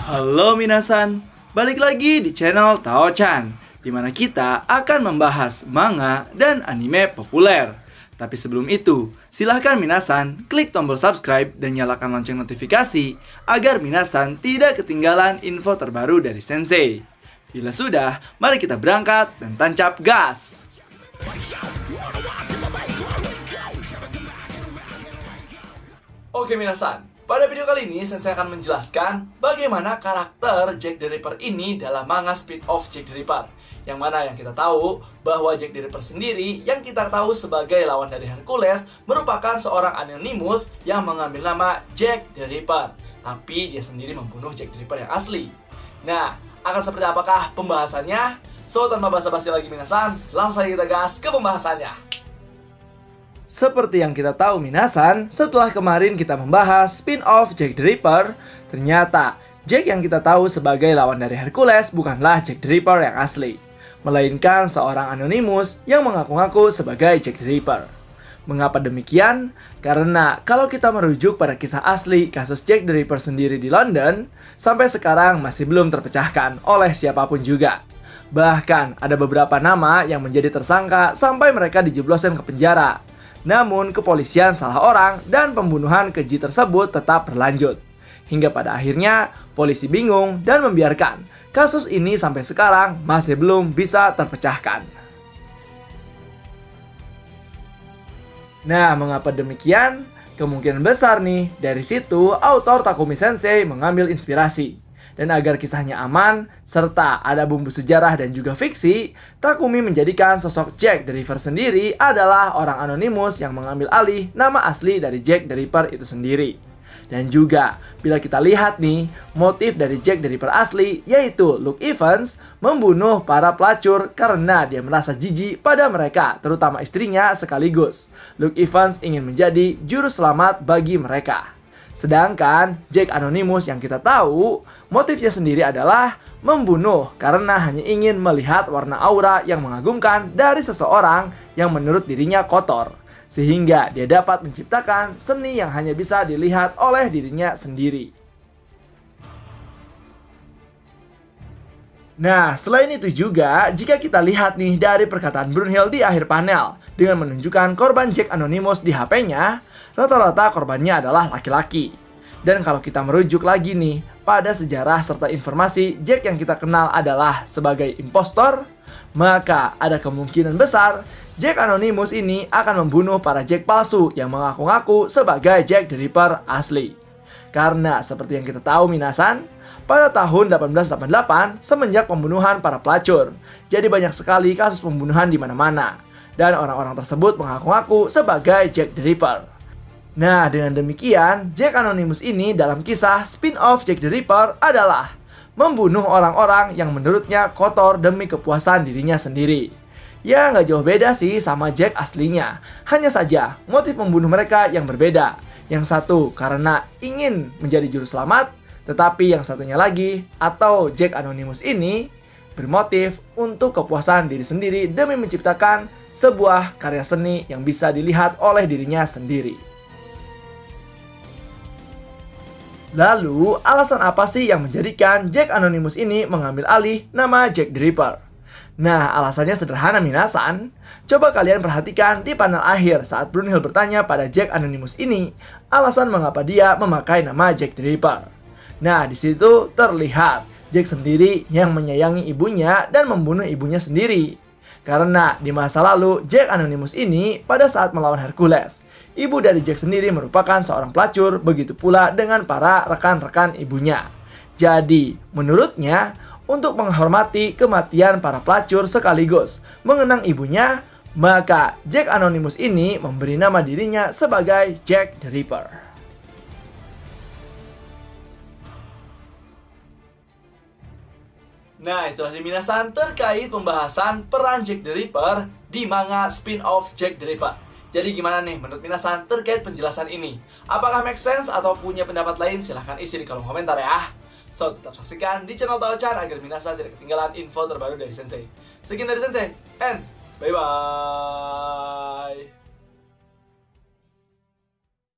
Halo minasan, balik lagi di channel Tao-chan, di mana kita akan membahas manga dan anime populer. Tapi sebelum itu, silahkan minasan klik tombol subscribe dan nyalakan lonceng notifikasi agar minasan tidak ketinggalan info terbaru dari Sensei. Bila sudah, mari kita berangkat dan tancap gas! Oke minasan, pada video kali ini Sensei akan menjelaskan bagaimana karakter Jack the Ripper ini dalam manga spin-off Jack the Ripper. Yang mana yang kita tahu bahwa Jack the Ripper sendiri yang kita tahu sebagai lawan dari Hercules merupakan seorang anonimus yang mengambil nama Jack the Ripper. Tapi dia sendiri membunuh Jack the Ripper yang asli. Nah, akan seperti apakah pembahasannya? So, tanpa basa-basi lagi minasan, langsung saja kita gas ke pembahasannya. Seperti yang kita tahu minasan, setelah kemarin kita membahas spin-off Jack the Ripper, ternyata Jack yang kita tahu sebagai lawan dari Hercules bukanlah Jack the Ripper yang asli, melainkan seorang anonimus yang mengaku-ngaku sebagai Jack the Ripper. Mengapa demikian? Karena kalau kita merujuk pada kisah asli kasus Jack the Ripper sendiri di London, sampai sekarang masih belum terpecahkan oleh siapapun juga. Bahkan ada beberapa nama yang menjadi tersangka sampai mereka dijebloskan ke penjara. Namun kepolisian salah orang dan pembunuhan keji tersebut tetap berlanjut. Hingga pada akhirnya polisi bingung dan membiarkan kasus ini sampai sekarang masih belum bisa terpecahkan. Nah, mengapa demikian? Kemungkinan besar nih dari situ autor Takumi Sensei mengambil inspirasi. Dan agar kisahnya aman, serta ada bumbu sejarah dan juga fiksi, Takumi menjadikan sosok Jack the Ripper sendiri adalah orang anonimus yang mengambil alih nama asli dari Jack the Ripper itu sendiri. Dan juga, bila kita lihat nih, motif dari Jack the Ripper asli, yaitu Luke Evans, membunuh para pelacur karena dia merasa jijik pada mereka, terutama istrinya sekaligus. Luke Evans ingin menjadi juru selamat bagi mereka. Sedangkan Jack Anonymous yang kita tahu, motifnya sendiri adalah membunuh karena hanya ingin melihat warna aura yang mengagumkan dari seseorang yang menurut dirinya kotor, sehingga dia dapat menciptakan seni yang hanya bisa dilihat oleh dirinya sendiri. Nah, selain itu juga, jika kita lihat nih dari perkataan Brunhild di akhir panel, dengan menunjukkan korban Jack Anonymous di HP-nya, rata-rata korbannya adalah laki-laki. Dan kalau kita merujuk lagi nih, pada sejarah serta informasi Jack yang kita kenal adalah sebagai impostor, maka ada kemungkinan besar Jack Anonymous ini akan membunuh para Jack palsu yang mengaku-ngaku sebagai Jack the Ripper asli. Karena seperti yang kita tahu minasan, pada tahun 1888 semenjak pembunuhan para pelacur, jadi banyak sekali kasus pembunuhan di mana-mana. Dan orang-orang tersebut mengaku-ngaku sebagai Jack the Ripper. Nah, dengan demikian, Jack Anonymous ini dalam kisah spin-off Jack the Ripper adalah membunuh orang-orang yang menurutnya kotor demi kepuasan dirinya sendiri. Ya, nggak jauh beda sih sama Jack aslinya. Hanya saja, motif membunuh mereka yang berbeda. Yang satu karena ingin menjadi juru selamat, tetapi yang satunya lagi, atau Jack Anonymous ini, bermotif untuk kepuasan diri sendiri demi menciptakan sebuah karya seni yang bisa dilihat oleh dirinya sendiri. Lalu, alasan apa sih yang menjadikan Jack Anonymous ini mengambil alih nama Jack the Ripper? Nah, alasannya sederhana minasan. Coba kalian perhatikan di panel akhir saat Brunhild bertanya pada Jack Anonymous ini alasan mengapa dia memakai nama Jack the Ripper. Nah, di situ terlihat Jack sendiri yang menyayangi ibunya dan membunuh ibunya sendiri. Karena di masa lalu Jack Anonymous ini pada saat melawan Hercules, ibu dari Jack sendiri merupakan seorang pelacur, begitu pula dengan para rekan-rekan ibunya. Jadi, menurutnya, untuk menghormati kematian para pelacur sekaligus mengenang ibunya, maka Jack Anonymous ini memberi nama dirinya sebagai Jack the Ripper. Nah, itulah minasan terkait pembahasan peran Jack the Ripper di manga spin-off Jack the Ripper. Jadi gimana nih menurut minasan terkait penjelasan ini? Apakah make sense atau punya pendapat lain? Silahkan isi di kolom komentar ya. So, tetap saksikan di channel Tao-chan agar minasan tidak ketinggalan info terbaru dari Sensei. Sekian dari Sensei, and bye-bye.